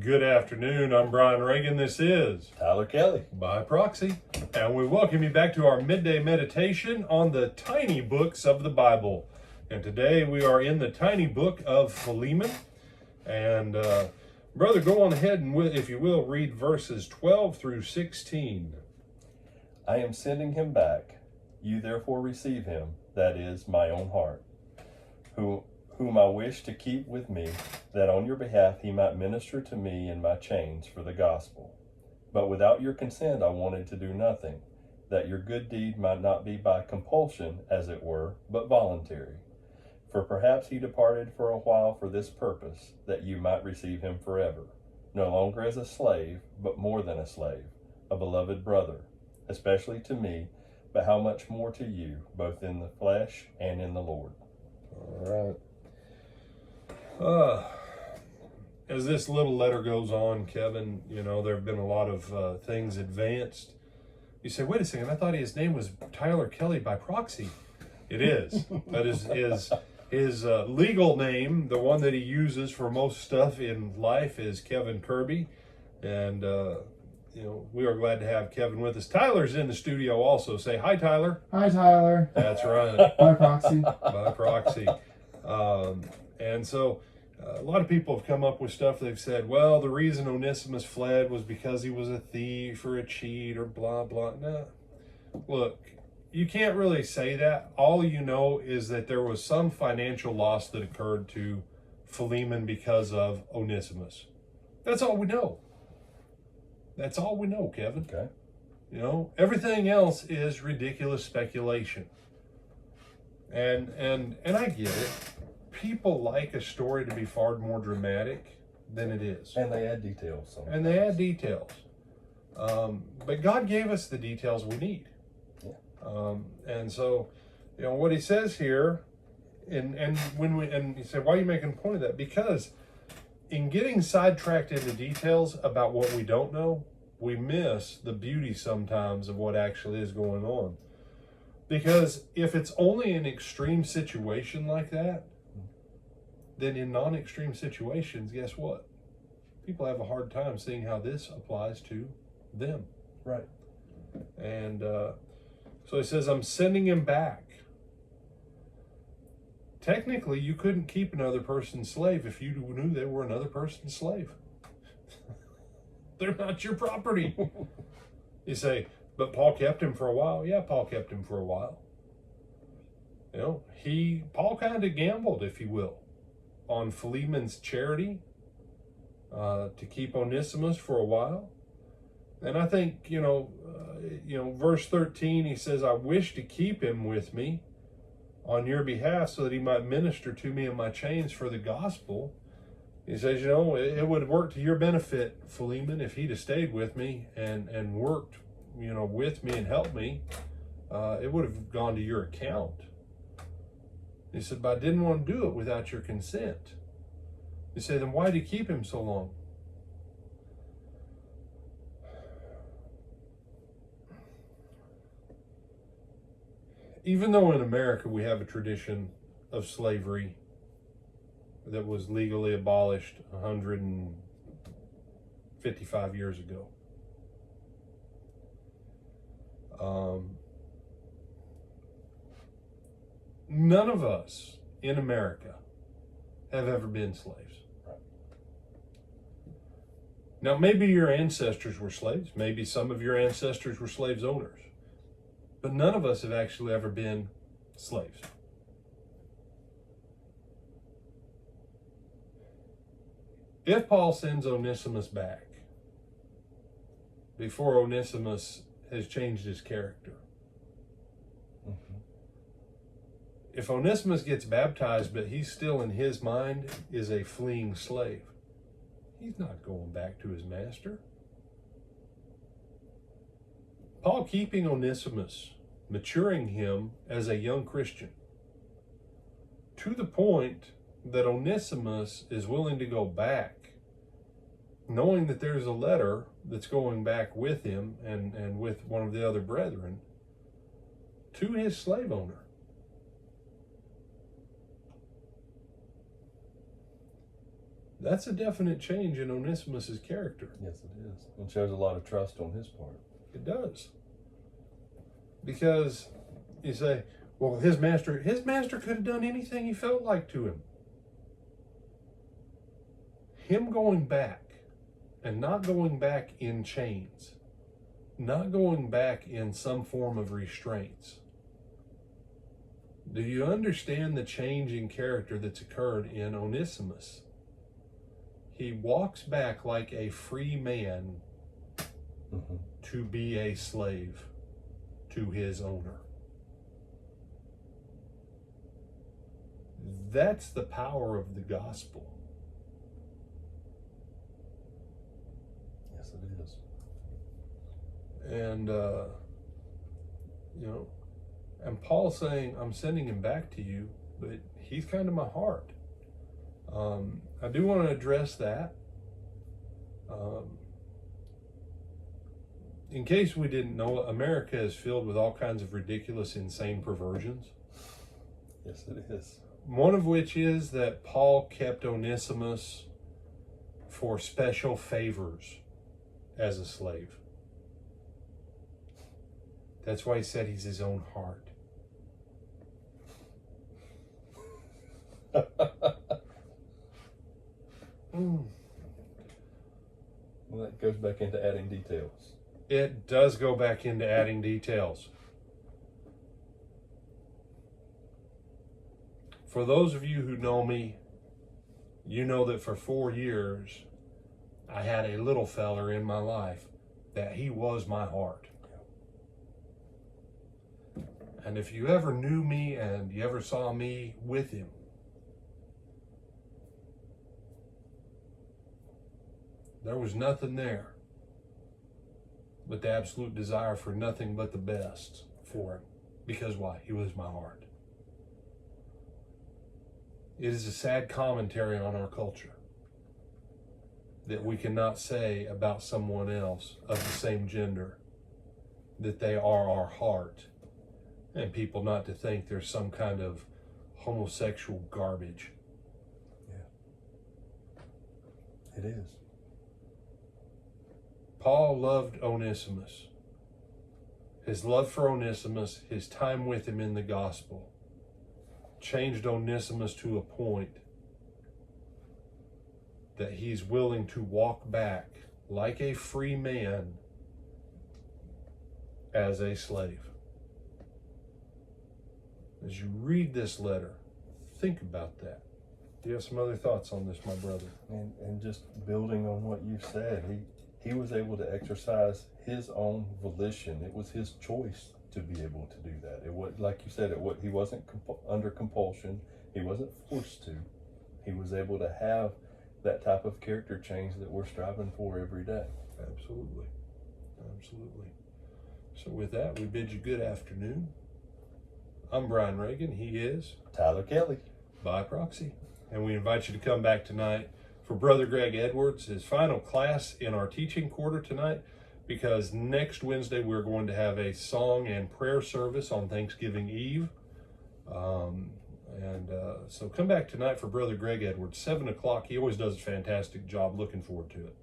Good afternoon, I'm Brian Reagan. This is Tyler Kelly. By Proxy, and we welcome you back to our midday meditation on the tiny books of the Bible. And today we are in the tiny book of Philemon. And brother, go on ahead and, if you will, read verses 12 through 16. I am sending him back. You therefore receive him, that is, my own heart, whom I wish to keep with me, that on your behalf he might minister to me in my chains for the gospel. But without your consent I wanted to do nothing, that your good deed might not be by compulsion, as it were, but voluntary. For perhaps he departed for a while for this purpose, that you might receive him forever, no longer as a slave, but more than a slave, a beloved brother, especially to me, but how much more to you, both in the flesh and in the Lord. All right. As this little letter goes on, Kevin, there have been a lot of things advanced. You say, wait a second, I thought his name was Tyler Kelly by Proxy. It is. That is his legal name, the one that he uses for most stuff in life, is Kevin Kirby. And, we are glad to have Kevin with us. Tyler's in the studio also. Say hi, Tyler. Hi, Tyler. That's right. By Proxy. By Proxy. And so a lot of people have come up with stuff. They've said, well, the reason Onesimus fled was because he was a thief or a cheat or blah, blah. No. Look, you can't really say that. All you know is that there was some financial loss that occurred to Philemon because of Onesimus. That's all we know. That's all we know, Kevin. Okay. Everything else is ridiculous speculation. And I get it. People like a story to be far more dramatic than it is. And they add details. But God gave us the details we need. Yeah. And so, what he says here, and you say, why are you making a point of that? Because in getting sidetracked into details about what we don't know, we miss the beauty sometimes of what actually is going on. Because if it's only an extreme situation like that, then in non-extreme situations, guess what? People have a hard time seeing how this applies to them. Right. And so he says, I'm sending him back. Technically, you couldn't keep another person's slave if you knew they were another person's slave. They're not your property. You say, but Paul kept him for a while. Yeah, Paul kept him for a while. Paul kind of gambled, if you will, on Philemon's charity to keep Onesimus for a while. And I think, verse 13, he says, I wish to keep him with me on your behalf so that he might minister to me in my chains for the gospel. He says, it would work to your benefit, Philemon, if he'd have stayed with me and worked, with me and helped me. It would have gone to your account. He said, but I didn't want to do it without your consent. You say, then why did you keep him so long? Even though in America we have a tradition of slavery that was legally abolished 155 years ago, none of us in America have ever been slaves. Right. Now, maybe your ancestors were slaves. Maybe some of your ancestors were slaves owners. But none of us have actually ever been slaves. If Paul sends Onesimus back before Onesimus has changed his character, if Onesimus gets baptized, but he's still in his mind is a fleeing slave, he's not going back to his master. Paul keeping Onesimus, maturing him as a young Christian, to the point that Onesimus is willing to go back, knowing that there's a letter that's going back with him and with one of the other brethren to his slave owner. That's a definite change in Onesimus's character. Yes, it is. And shows a lot of trust on his part. It does. Because you say, well, his master could have done anything he felt like to him. Him going back, and not going back in chains, not going back in some form of restraints. Do you understand the change in character that's occurred in Onesimus? He walks back like a free man to be a slave to his owner. That's the power of the gospel. Yes, it is. And, and Paul's saying, I'm sending him back to you, but he's kind of my heart. I do want to address that. In case we didn't know, America is filled with all kinds of ridiculous, insane perversions. Yes, it is. One of which is that Paul kept Onesimus for special favors as a slave. That's why he said he's his own heart. Well, that goes back into adding details. It does go back into adding details. For those of you who know me, you know that for 4 years, I had a little feller in my life that he was my heart. And if you ever knew me and you ever saw me with him, there was nothing there but the absolute desire for nothing but the best for him. Because why? He was my heart. It is a sad commentary on our culture that we cannot say about someone else of the same gender that they are our heart, and people not to think there's some kind of homosexual garbage. Yeah. It is. Paul loved Onesimus. His love for Onesimus, his time with him in the gospel, changed Onesimus to a point that he's willing to walk back like a free man as a slave. As you read this letter, think about that. Do you have some other thoughts on this, my brother? And just building on what you said, he was able to exercise his own volition. It was his choice to be able to do that. It was, like you said, he wasn't under compulsion. He wasn't forced to. He was able to have that type of character change that we're striving for every day. Absolutely. Absolutely. So with that, we bid you good afternoon. I'm Brian Reagan. He is Tyler Kelly. By proxy. And we invite you to come back tonight for Brother Greg Edwards, his final class in our teaching quarter tonight, because next Wednesday we're going to have a song and prayer service on Thanksgiving Eve. So come back tonight for Brother Greg Edwards, 7 o'clock. He always does a fantastic job. Looking forward to it.